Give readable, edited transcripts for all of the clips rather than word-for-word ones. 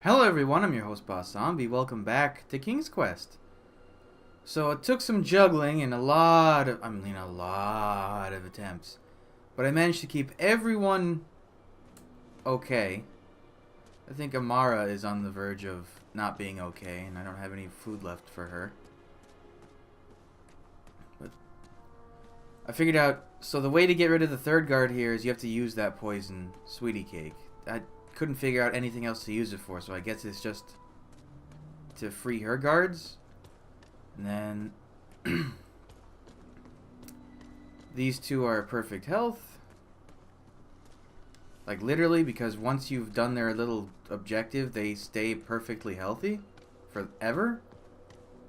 Hello everyone, I'm your host Boss Zombie. Welcome back to King's Quest. So it took some juggling and a lot of attempts. But I managed to keep everyone okay. I think Amara is on the verge of not being okay, and I don't have any food left for her. But I figured out, so the way to get rid of the third guard here is you have to use that poison sweetie cake. I couldn't figure out anything else to use it for, so I guess it's just to free her guards. And then these two are perfect health. Like literally, because once you've done their little objective, they stay perfectly healthy forever.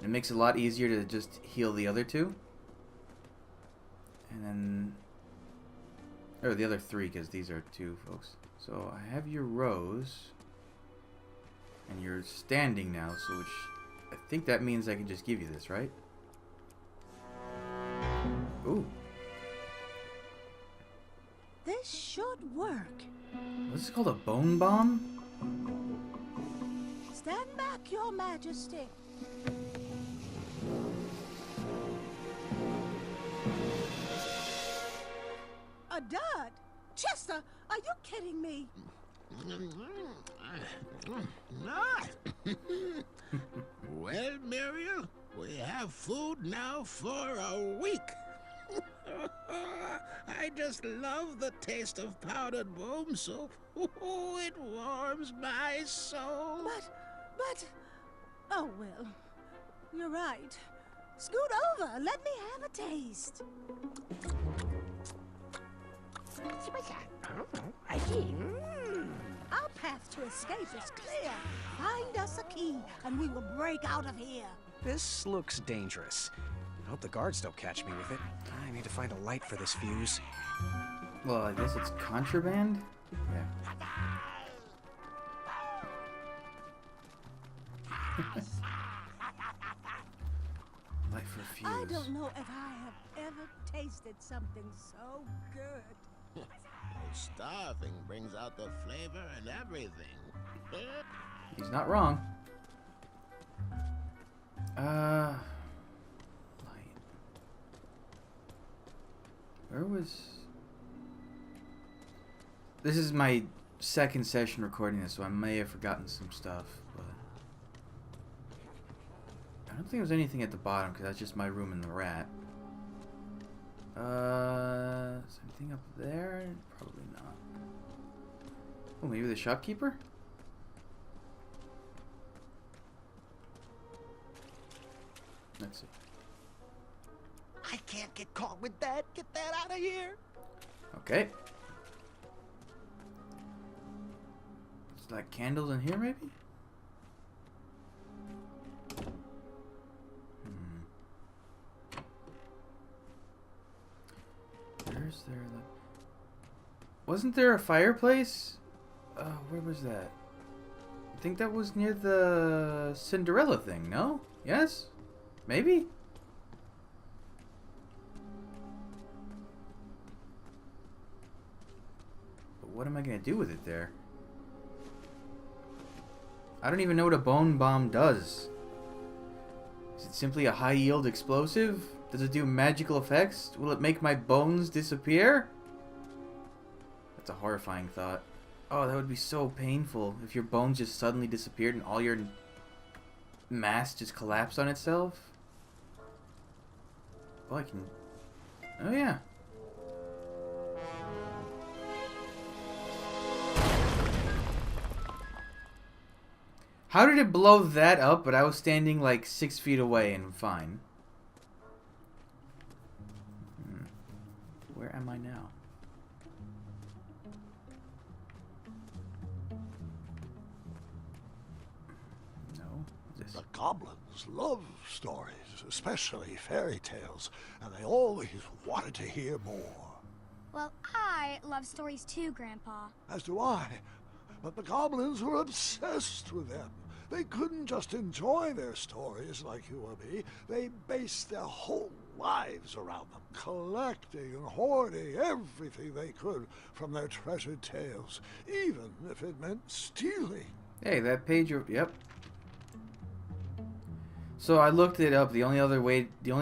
It makes it a lot easier to just heal the other two. And then, or the other three, because these are two folks. So I have your rose, and you're standing now, so which I think that means I can just give you this, right? Ooh. This should work. This is called a bone bomb? Stand back, Your Majesty. A dud? Chester, are you kidding me? Well, Muriel, we have food now for a week. I just love the taste of powdered worm soup. Oh, it warms my soul. But... Oh, well, you're right. Scoot over, let me have a taste. Our path to escape is clear. Find us a key, and we will break out of here. This looks dangerous. I hope the guards don't catch me with it. I need to find a light for this fuse. Well, I guess it's contraband? Yeah. Light for a fuse. I don't know if I have ever tasted something so good. Starving brings out the flavor and everything. He's not wrong. Light. Where was... This is my second session recording this, so I may have forgotten some stuff, but... I don't think there's anything at the bottom, because that's just my room and the rat. Is anything up there? Probably not. Oh, maybe the shopkeeper? Let's see. I can't get caught with that. Get that out of here. Okay. Is like candles in here, maybe? Where's there? Wasn't there a fireplace? Where was that? I think that was near the Cinderella thing, no? Yes? Maybe? But what am I gonna do with it there? I don't even know what a bone bomb does. Is it simply a high-yield explosive? Does it do magical effects? Will it make my bones disappear? That's a horrifying thought. Oh, that would be so painful if your bones just suddenly disappeared and all your mass just collapsed on itself. Oh, I can... Oh, yeah. How did it blow that up, but I was standing like 6 feet away and fine? Where am I now? No. The goblins love stories, especially fairy tales, and they always wanted to hear more. Well, I love stories too, Grandpa. As do I. But the goblins were obsessed with them. They couldn't just enjoy their stories like you or me. They based their whole lives around them, collecting and hoarding everything they could from their treasured tales, even if it meant stealing. Hey, that page. Yep. So I looked it up. The only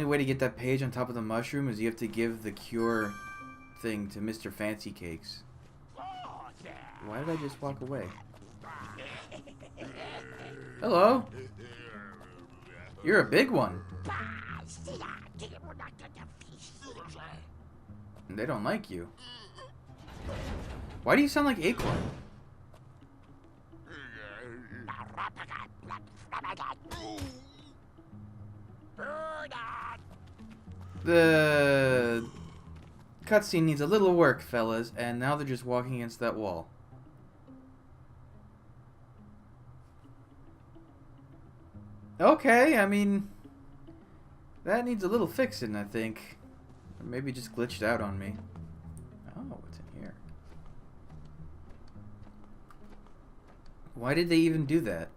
way to get that page on top of the mushroom is you have to give the cure thing to Mr. Fancy Cakes. Why did I just walk away? Hello. You're a big one. And they don't like you. Why do you sound like Acorn? The cutscene needs a little work, fellas, and now they're just walking against that wall. Okay, I mean, that needs a little fixing, I think. Or maybe just glitched out on me. Oh, what's in here? Why did they even do that?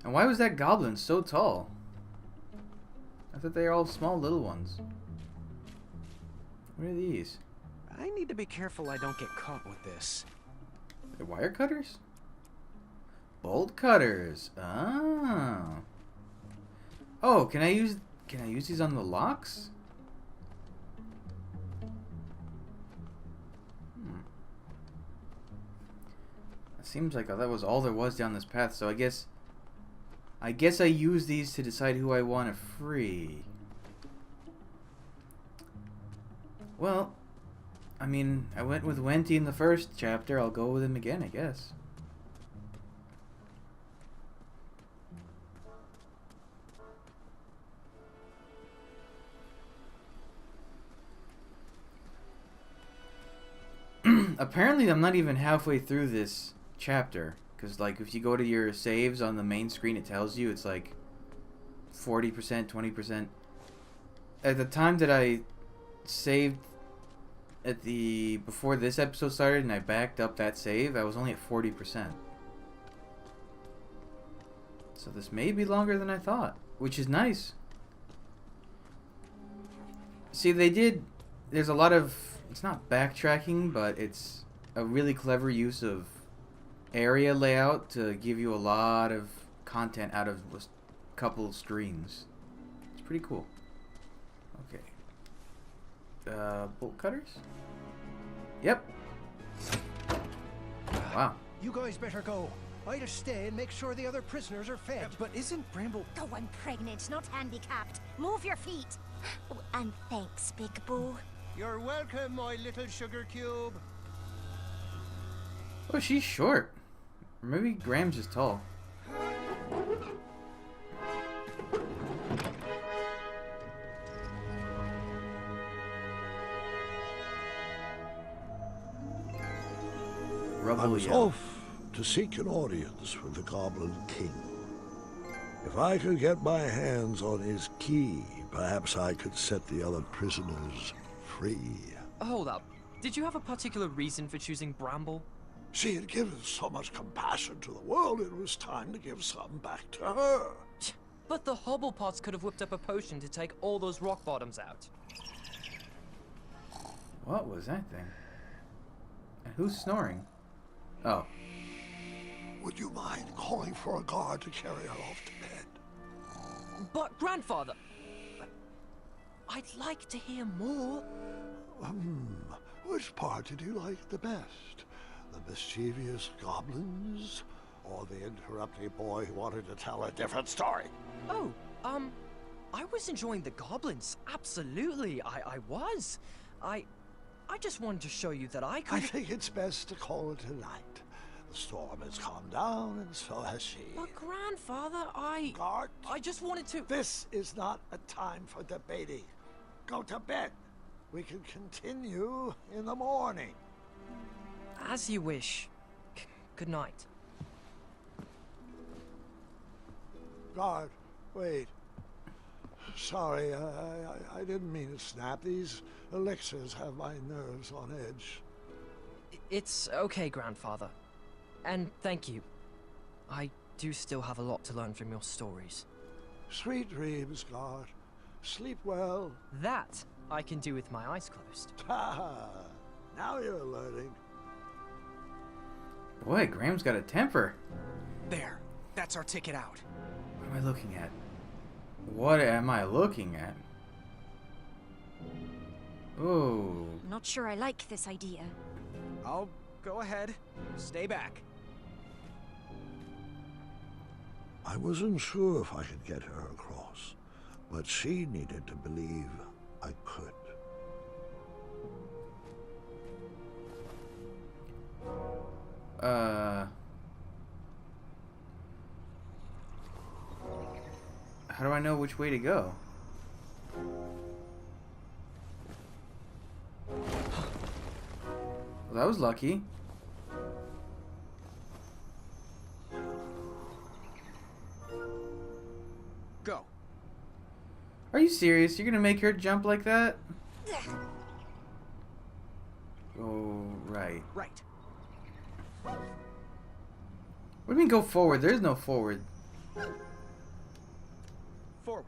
And why was that goblin so tall? I thought they were all small little ones. What are these? I need to be careful I don't get caught with this. They're wire cutters? Bolt cutters. Oh. Oh, can I use these on the locks? It seems like that was all there was down this path, so I guess I use these to decide who I want to free. Well, I mean, I went with Wenty in the first chapter. I'll go with him again, I guess. Apparently, I'm not even halfway through this chapter. Because, like, if you go to your saves on the main screen, it tells you it's like 40%, 20%. At the time that I saved before this episode started and I backed up that save, I was only at 40%. So this may be longer than I thought, which is nice. See, there's a lot of, it's not backtracking, but it's a really clever use of area layout to give you a lot of content out of a couple of screens. It's pretty cool. Okay. Bolt cutters? Yep. Wow. You guys better go. I'd stay and make sure the other prisoners are fed. But isn't Bramble... Oh, I'm pregnant, not handicapped. Move your feet. Oh, and thanks, Big Boo. You're welcome, my little sugar cube. Oh, she's short. Or maybe Graham's just tall. I Rubble, was yeah. off to seek an audience with the Goblin King. If I could get my hands on his key, perhaps I could set the other prisoners free. Hold up. Did you have a particular reason for choosing Bramble? She had given so much compassion to the world, it was time to give some back to her. But the Hobblepots could have whipped up a potion to take all those rock bottoms out. What was that thing? And who's snoring? Oh. Would you mind calling for a guard to carry her off to bed? But, Grandfather, I'd like to hear more. Which part did you like the best? The mischievous goblins? Or the interrupting boy who wanted to tell a different story? Oh, I was enjoying the goblins. Absolutely, I was. I just wanted to show you that I could... I think it's best to call it a night. The storm has calmed down, and so has she. But, Grandfather, Guard, I just wanted to... this is not a time for debating. Go to bed. We can continue in the morning. As you wish. Good night. Guard, wait. Sorry, I didn't mean to snap. These elixirs have my nerves on edge. It's okay, Grandfather. And thank you. I do still have a lot to learn from your stories. Sweet dreams, Guard. Sleep well. That I can do with my eyes closed. Ha! Now you're learning. Boy, Graham's got a temper. There. That's our ticket out. What am I looking at? What am I looking at? Oh. Not sure I like this idea. I'll go ahead. Stay back. I wasn't sure if I could get her across, but she needed to believe I could. How do I know which way to go? Well, that was lucky. Go. Are you serious? You're gonna make her jump like that? Oh, right. Right. What do you mean go forward? There's no forward. Forward.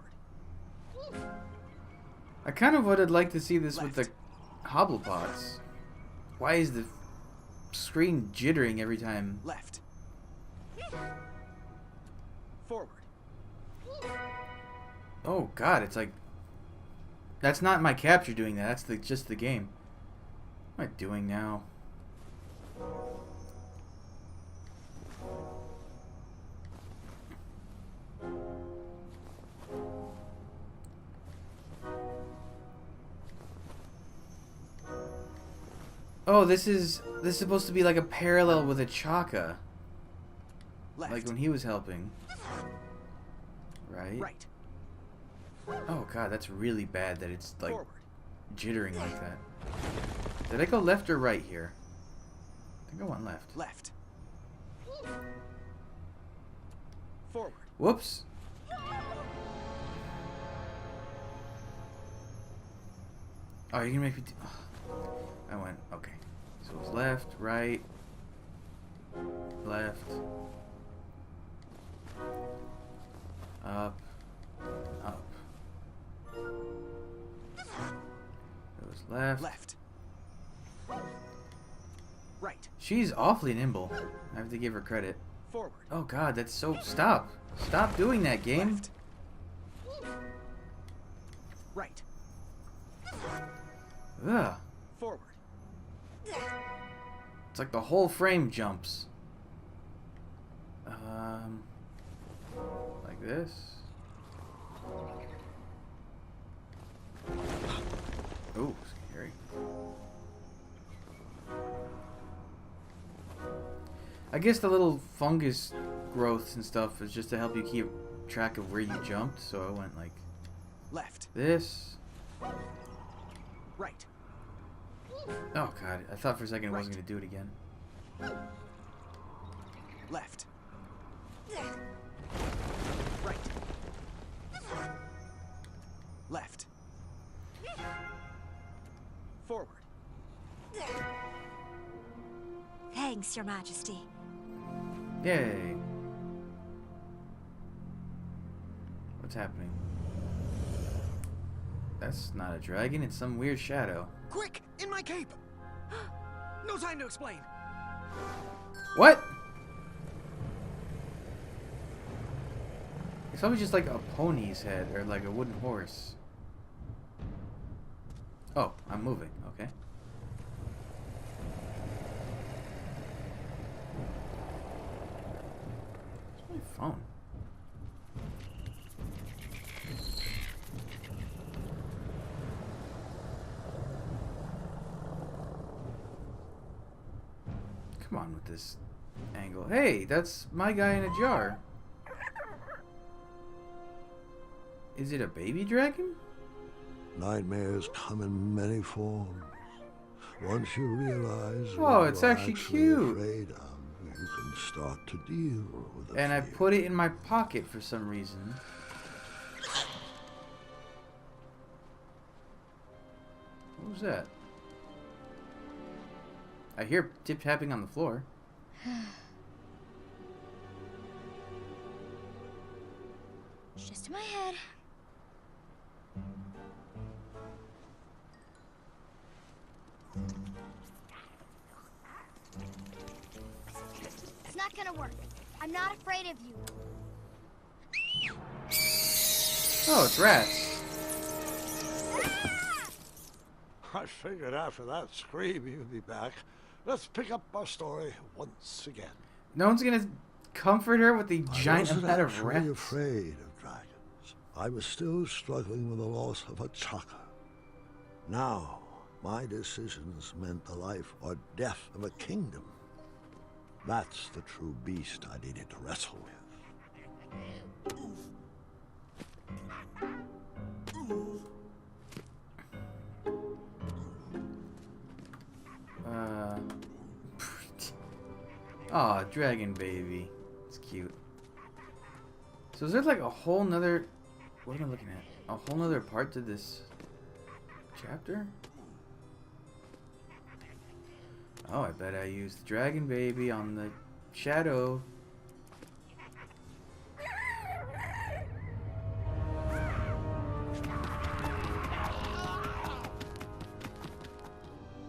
I kind of would have liked to see this Left. with the hobblepots. Why is the screen jittering every time? Left. Forward. Oh god, it's like... That's not my capture doing that, that's just the game. What am I doing now? Oh, this is supposed to be like a parallel with a Chaka. Left. Like when he was helping. Right? Right. Oh god, that's really bad that it's like Forward. jittering like that. Did I go left or right here? I think I went left. Left. Forward. Whoops. Oh, you're gonna make me do... I went, okay. So it was left, right, left, up, up. It was left. Left. Right. She's awfully nimble. I have to give her credit. Forward. Oh god, that's so... Stop. Stop doing that, game. Left. Right. Ugh. Forward. It's like the whole frame jumps. Like this. Oh, scary. I guess the little fungus growths and stuff is just to help you keep track of where you jumped, so I went like Left. this. Right. Oh god, I thought for a second I wasn't Right. gonna do it again. Left. Right. Left. Forward. Thanks, Your Majesty. Yay. What's happening? That's not a dragon, it's some weird shadow. Quick! In my cape! No time to explain. What? It's probably just like a pony's head or like a wooden horse. Oh, I'm moving, okay. Where's my phone? Come on with this angle. Hey, that's my guy in a jar. Is it a baby dragon? Nightmares come in many forms. Once you realize Oh, what it's you're actually cute. afraid of, you can start to deal with the And I fear. put it in my pocket for some reason. What was that? I hear tip tapping on the floor. It's just in my head. forward. I'm not afraid of you. Oh, it's rats. I figured after that scream you'd be back. Let's pick up our story once again. No one's gonna comfort her with the giant I wasn't amount of actually rats. afraid of dragons. I was still struggling with the loss of a chaka. Now, my decisions meant the life or death of a kingdom. That's the true beast I needed to wrestle with. Aw, dragon baby. It's cute. So is there like a whole nother... What am I looking at? A whole nother part to this chapter? Oh, I bet I used the dragon baby on the shadow.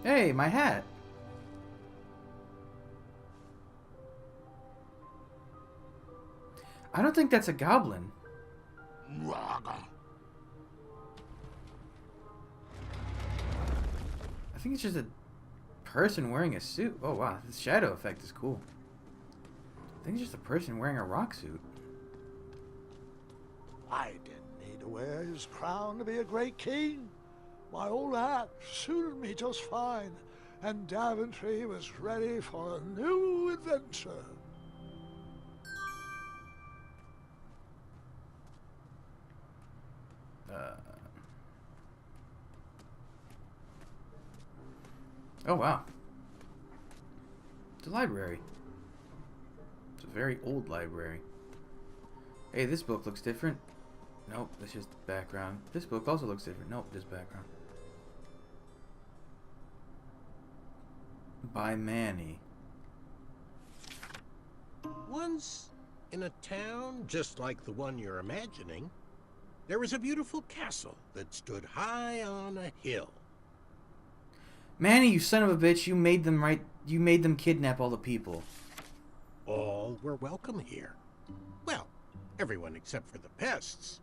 Hey, my hat. I don't think that's a goblin. I think it's just a person wearing a suit. Oh wow, the shadow effect is cool. I think it's just a person wearing a rock suit. I didn't need to wear his crown to be a great king. My old hat suited me just fine, and Daventry was ready for a new adventure. Oh wow. It's a library. It's a very old library. Hey, this book looks different. Nope, that's just background. This book also looks different. Nope, just background. By Manny. Once, in a town just like the one you're imagining, there was a beautiful castle that stood high on a hill. Manny, you son of a bitch, you made them kidnap all the people. All were welcome here. Well, everyone except for the pests.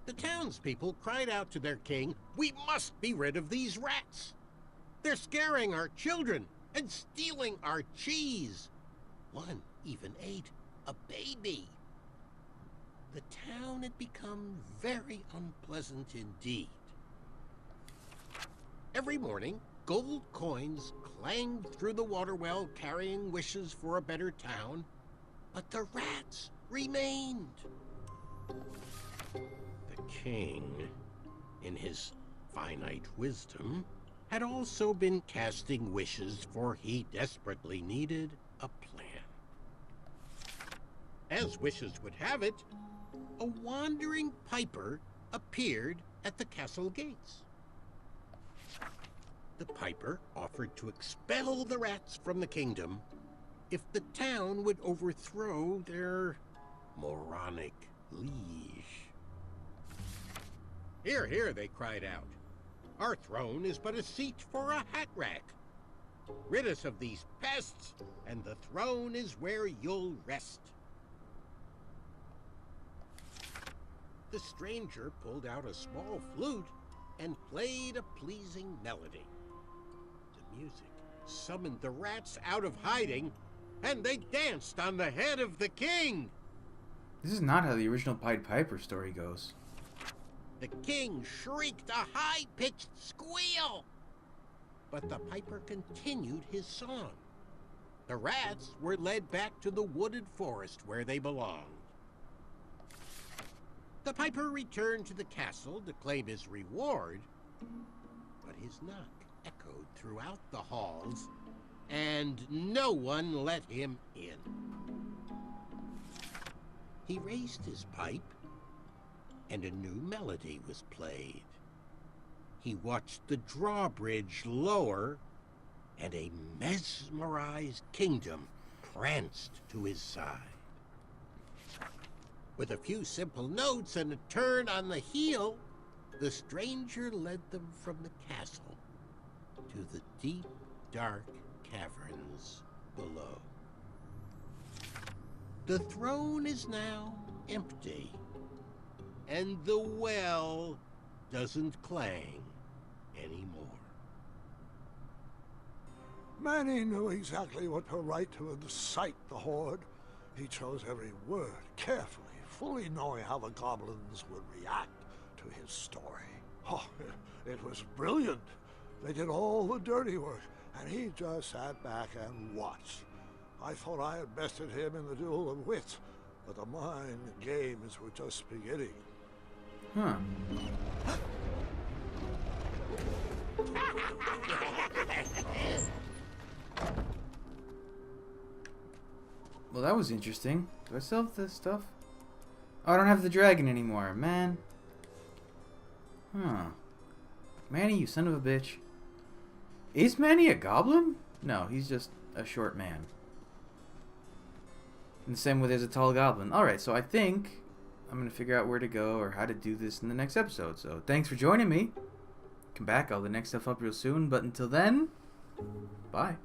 The townspeople cried out to their king, "We must be rid of these rats! They're scaring our children and stealing our cheese. One even ate a baby." The town had become very unpleasant indeed. Every morning, gold coins clanged through the water well carrying wishes for a better town, but the rats remained. The king, in his finite wisdom, had also been casting wishes, for he desperately needed a plan. As wishes would have it, a wandering piper appeared at the castle gates. The piper offered to expel the rats from the kingdom if the town would overthrow their moronic liege. "Hear, hear," they cried out. "Our throne is but a seat for a hat rack. Rid us of these pests, and the throne is where you'll rest." The stranger pulled out a small flute and played a pleasing melody. The music summoned the rats out of hiding, and they danced on the head of the king. This is not how the original Pied Piper story goes. The king shrieked a high-pitched squeal, but the piper continued his song. The rats were led back to the wooded forest where they belonged. The piper returned to the castle to claim his reward, but his knock echoed throughout the halls, and no one let him in. He raised his pipe, and a new melody was played. He watched the drawbridge lower, and a mesmerized kingdom pranced to his side. With a few simple notes and a turn on the heel, the stranger led them from the castle to the deep, dark caverns below. The throne is now empty, and the well doesn't clang anymore. Manny knew exactly what to write to incite the horde. He chose every word carefully, fully knowing how the goblins would react to his story. Oh, it was brilliant. They did all the dirty work, and he just sat back and watched. I thought I had bested him in the duel of wits, but the mind games were just beginning. Huh. Well, that was interesting. Do I still have this stuff? Oh, I don't have the dragon anymore, man. Huh. Manny, you son of a bitch. Is Manny a goblin? No, he's just a short man. And the same way there's a tall goblin. Alright, so I think I'm going to figure out where to go or how to do this in the next episode. So thanks for joining me. Come back, I'll have the next stuff up real soon. But until then, bye.